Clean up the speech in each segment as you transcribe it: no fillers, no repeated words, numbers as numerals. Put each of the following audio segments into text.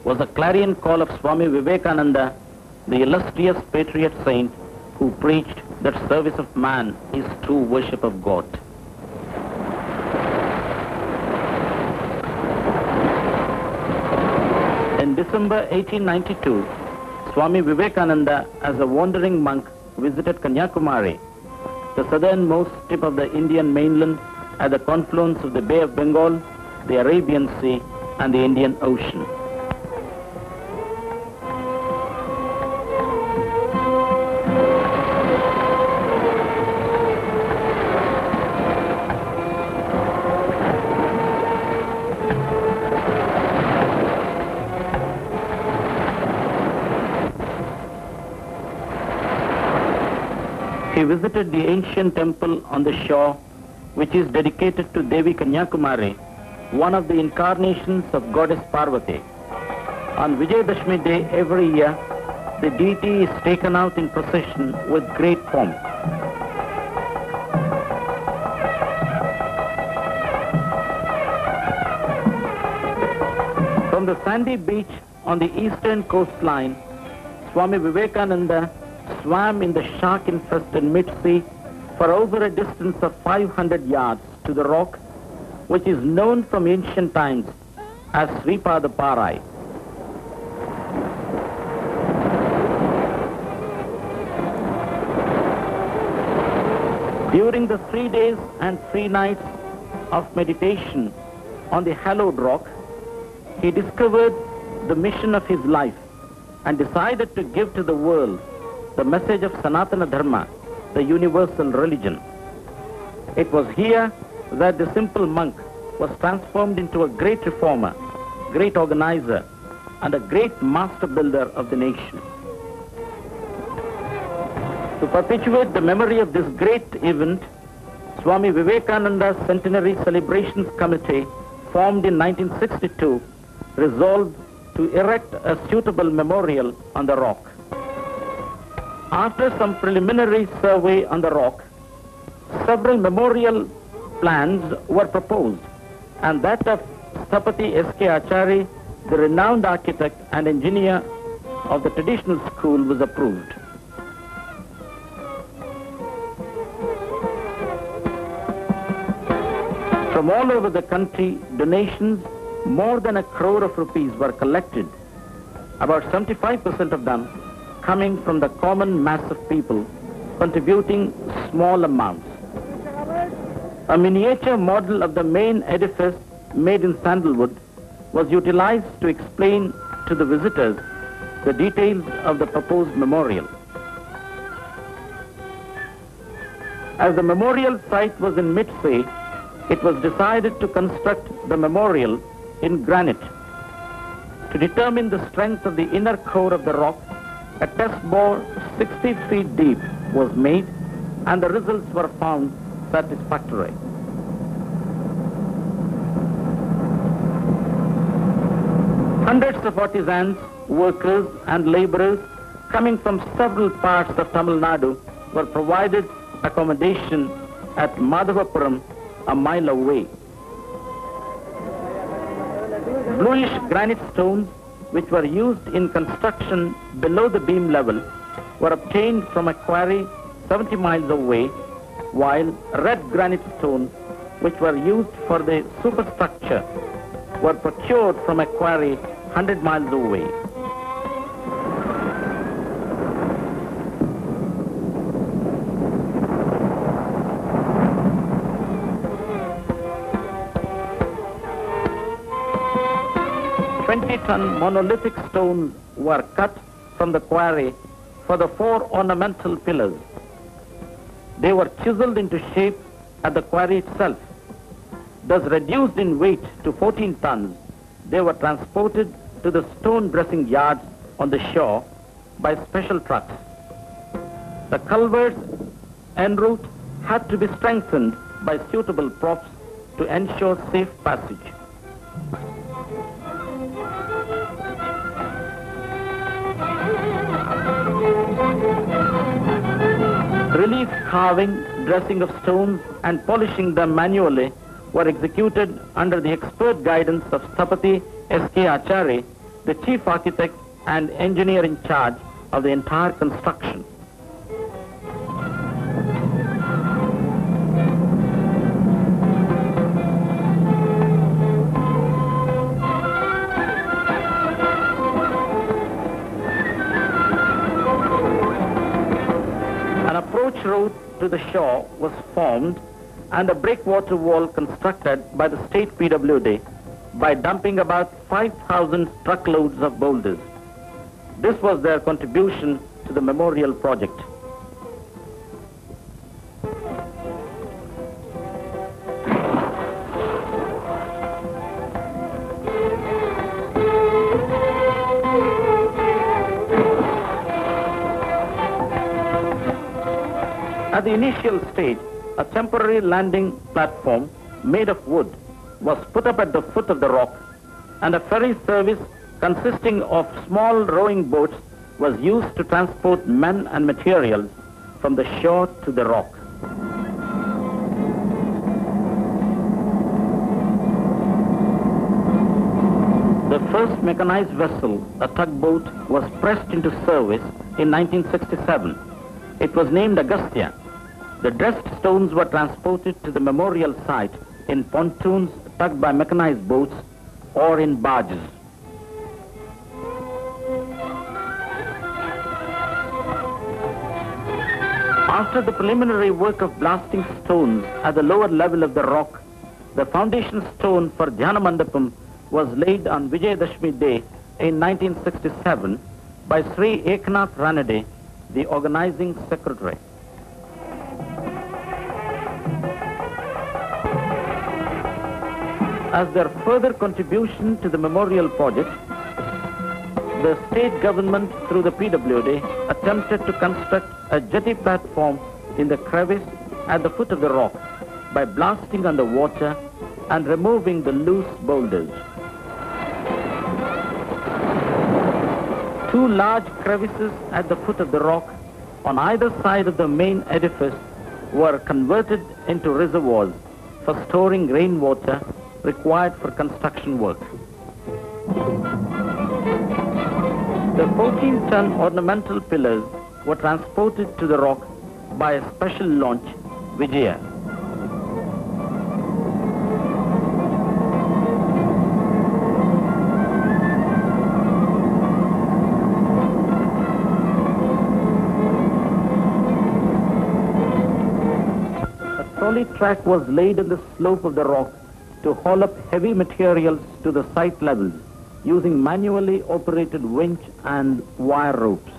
was a clarion call of Swami Vivekananda, the illustrious patriot saint who preached that service of man is true worship of God. In December 1892, Swami Vivekananda, as a wandering monk, visited Kanyakumari, the southernmost tip of the Indian mainland at the confluence of the Bay of Bengal, the Arabian Sea, and the Indian Ocean. He visited the ancient temple on the shore, which is dedicated to Devi Kanyakumari, one of the incarnations of goddess Parvati. On Vijayadashmi day every year, the deity is taken out in procession with great pomp. From the sandy beach on the eastern coastline, Swami Vivekananda swam in the shark-infested mid-sea for over a distance of 500 yards to the rock, which is known from ancient times as Sripadaparai. During the 3 days and 3 nights of meditation on the hallowed rock, he discovered the mission of his life and decided to give to the world the message of Sanatana Dharma, the universal religion. It was here that the simple monk was transformed into a great reformer, great organizer, and a great master builder of the nation. To perpetuate the memory of this great event, Swami Vivekananda's Centenary Celebrations Committee, formed in 1962, resolved to erect a suitable memorial on the rock. After some preliminary survey on the rock, several memorial plans were proposed, and that of Sthapati S.K. Achari, the renowned architect and engineer of the traditional school, was approved. From all over the country, donations more than 1 crore of rupees were collected, about 75% of them coming from the common mass of people, contributing small amounts. A miniature model of the main edifice, made in sandalwood, was utilized to explain to the visitors the details of the proposed memorial. As the memorial site was in mid-sea, it was decided to construct the memorial in granite. To determine the strength of the inner core of the rock, a test bore 60 feet deep was made, and the results were found satisfactory. Hundreds of artisans, workers, and laborers coming from several parts of Tamil Nadu were provided accommodation at Madhavapuram, a mile away. Bluish granite stones, which were used in construction below the beam level, were obtained from a quarry 70 miles away, while red granite stones, which were used for the superstructure, were procured from a quarry 100 miles away. Ton monolithic stones were cut from the quarry for the 4 ornamental pillars. They were chiseled into shape at the quarry itself. Thus reduced in weight to 14 tons, they were transported to the stone dressing yards on the shore by special trucks. The culverts en route had to be strengthened by suitable props to ensure safe passage. Relief carving, dressing of stones, and polishing them manually were executed under the expert guidance of Sthapati S.K. Achari, the chief architect and engineer in charge of the entire construction. An approach road to the shore was formed and a breakwater wall constructed by the state PWD by dumping about 5,000 truckloads of boulders. This was their contribution to the memorial project. At the initial stage, a temporary landing platform made of wood was put up at the foot of the rock, and a ferry service consisting of small rowing boats was used to transport men and materials from the shore to the rock. The first mechanized vessel, a tugboat, was pressed into service in 1967. It was named Agastya. The dressed stones were transported to the memorial site in pontoons tugged by mechanized boats or in barges. After the preliminary work of blasting stones at the lower level of the rock, the foundation stone for Dhyana Mandapam was laid on Vijayadashmi Day in 1967 by Shri Eknathji Ranade, the organizing secretary. As their further contribution to the memorial project, the state government through the PWD attempted to construct a jetty platform in the crevice at the foot of the rock by blasting on the water and removing the loose boulders. Two large crevices at the foot of the rock on either side of the main edifice were converted into reservoirs for storing rainwater required for construction work. The 14-ton ornamental pillars were transported to the rock by a special launch, Vijaya. A solid track was laid on the slope of the rock to haul up heavy materials to the site levels using manually operated winch and wire ropes.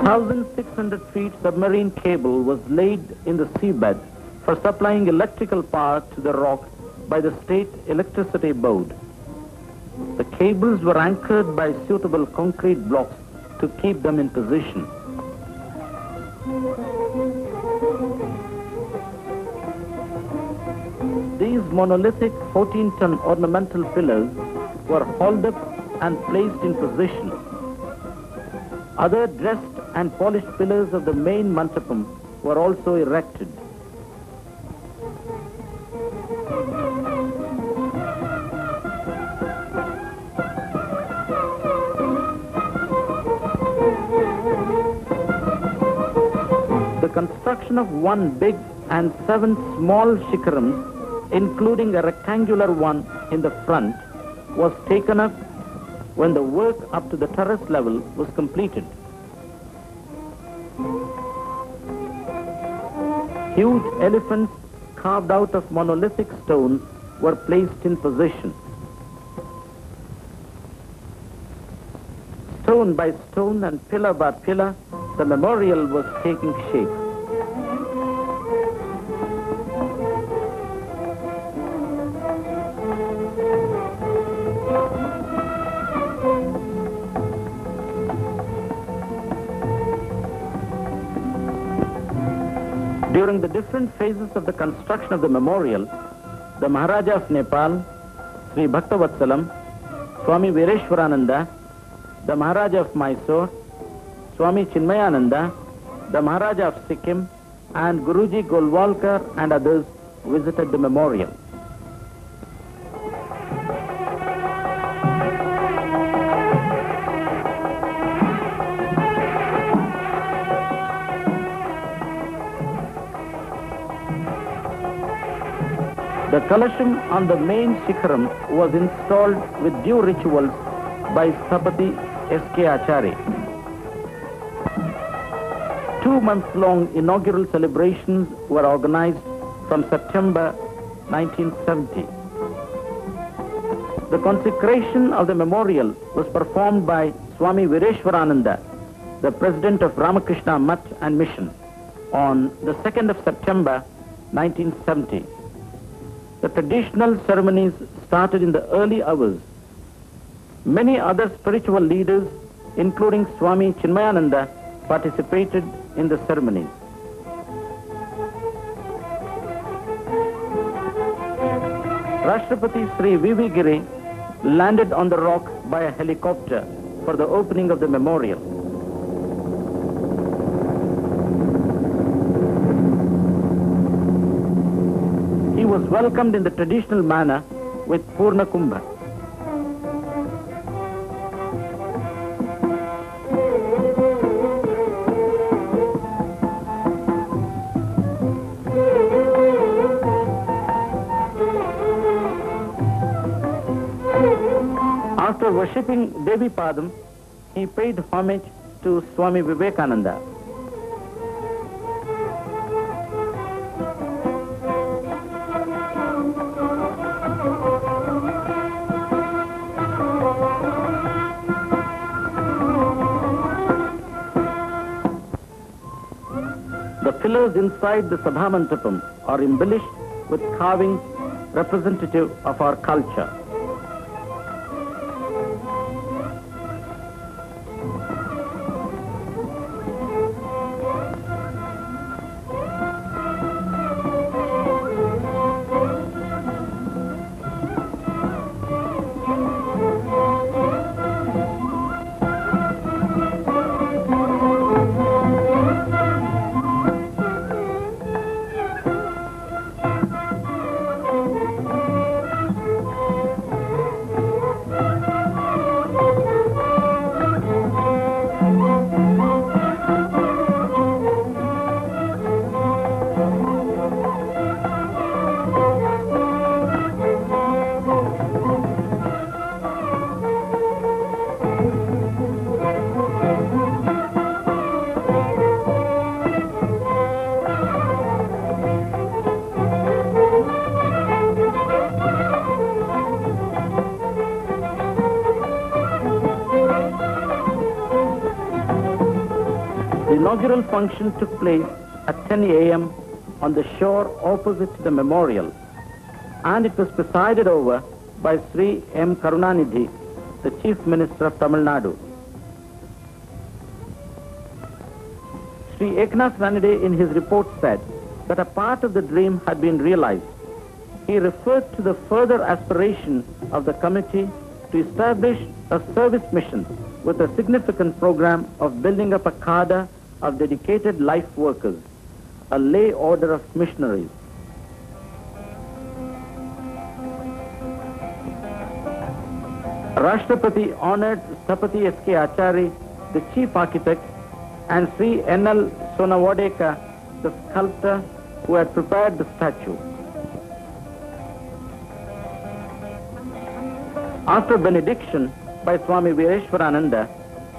(1,600 feet submarine cable was laid in the seabed for supplying electrical power to the rock by the state electricity board. The cables were anchored by suitable concrete blocks to keep them in position. These monolithic 14-ton ornamental pillars were hauled up and placed in position. Other dressed and polished pillars of the main mandapam were also erected. The construction of one big and 7 small shikarams, including a rectangular one in the front, was taken up when the work up to the terrace level was completed. Huge elephants carved out of monolithic stones were placed in position. Stone by stone and pillar by pillar, the memorial was taking shape. During the different phases of the construction of the memorial, the Maharaja of Nepal, Sri Bhaktavatsalam, Swami Vireshwarananda, the Maharaja of Mysore, Swami Chinmayananda, the Maharaja of Sikkim, and Guruji Golwalkar and others visited the memorial. The Kalasham on the main Shikharam was installed with due rituals by Sthapati S.K. Acharya. 2 months-long inaugural celebrations were organized from September 1970. The consecration of the memorial was performed by Swami Vireshwarananda, the president of Ramakrishna Mutt and Mission, on the 2nd of September 1970. The traditional ceremonies started in the early hours. Many other spiritual leaders, including Swami Chinmayananda, participated in the ceremonies. Rashtrapati Sri V.V. Giri landed on the rock by a helicopter for the opening of the memorial. He was welcomed in the traditional manner with Purna Kumbha. After worshipping Devi Padam, he paid homage to Swami Vivekananda. The pillars inside the Sabhamantapam are embellished with carvings representative of our culture. The inaugural function took place at 10 a.m. on the shore opposite to the memorial, and it was presided over by Sri M. Karunanidhi, the Chief Minister of Tamil Nadu. Shri Eknathji Ranade in his report said that a part of the dream had been realized. He referred to the further aspiration of the committee to establish a service mission with a significant program of building up a cadre of dedicated life workers, a lay order of missionaries. Rashtrapati honored Sthapati S.K. Acharya, the chief architect, and Sri N.L. Sonawadeka, the sculptor who had prepared the statue. After benediction by Swami Vireshwarananda,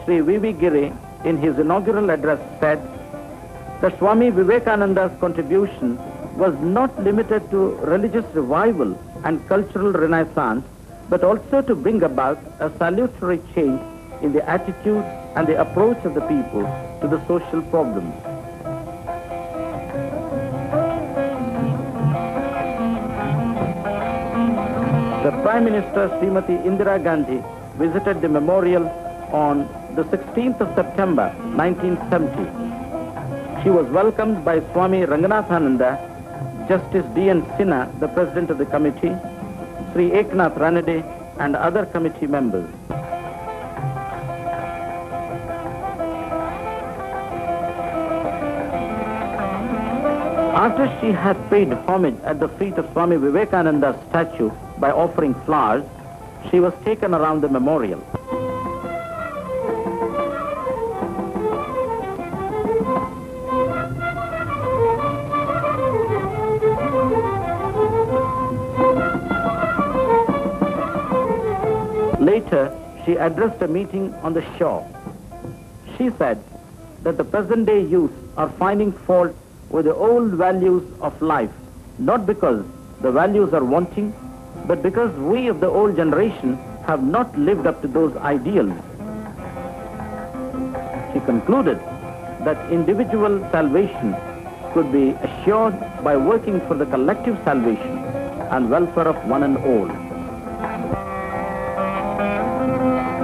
Sri V.V. Giri in his inaugural address said that Swami Vivekananda's contribution was not limited to religious revival and cultural renaissance, but also to bring about a salutary change in the attitude and the approach of the people to the social problems. The Prime Minister Srimati Indira Gandhi visited the memorial on the 16th of September 1970. She was welcomed by Swami Ranganathananda, Justice D.N. Sinha, the President of the Committee, Shri Eknathji Ranade and other committee members. After she had paid homage at the feet of Swami Vivekananda's statue by offering flowers, she was taken around the memorial. Later, she addressed a meeting on the shore. She said that the present-day youth are finding fault with the old values of life, not because the values are wanting, but because we of the old generation have not lived up to those ideals. She concluded that individual salvation could be assured by working for the collective salvation and welfare of one and all.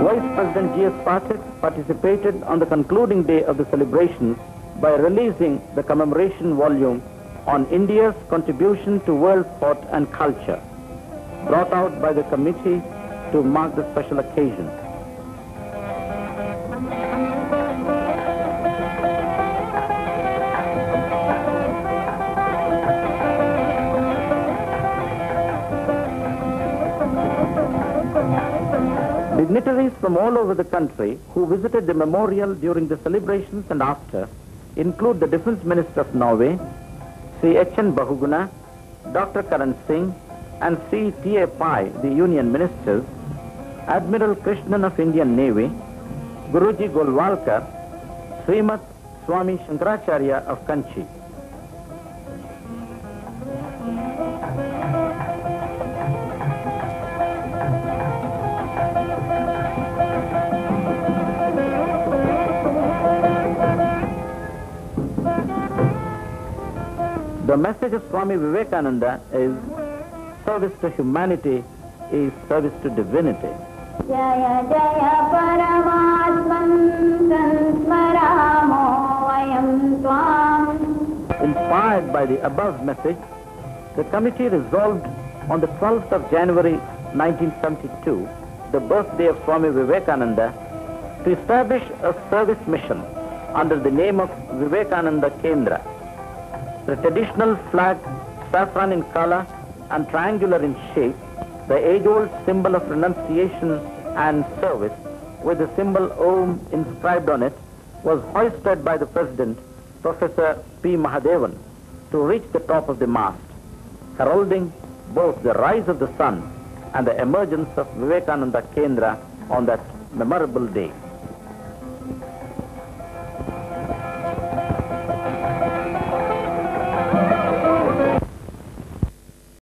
Vice President G.S. Pathak participated on the concluding day of the celebrations by releasing the commemoration volume on India's contribution to world thought and culture, brought out by the committee to mark the special occasion. Dignitaries from all over the country who visited the memorial during the celebrations and after include the Defence Minister of Norway, Sri H.N. Bahuguna, Dr. Karan Singh, and Sri T.A. Pai, the Union Ministers, Admiral Krishnan of Indian Navy, Guruji Golwalkar, Srimat Swami Shankaracharya of Kanchi. The message of Swami Vivekananda is service to humanity is service to divinity. Jaya Jaya Paramatman Sansmaramo Vayam Swam. Inspired by the above message, the committee resolved on the 12th of January 1972, the birthday of Swami Vivekananda, to establish a service mission under the name of Vivekananda Kendra. The traditional flag, saffron in color and triangular in shape, the age-old symbol of renunciation and service, with the symbol Om inscribed on it, was hoisted by the President, Professor P. Mahadevan, to reach the top of the mast, heralding both the rise of the sun and the emergence of Vivekananda Kendra on that memorable day.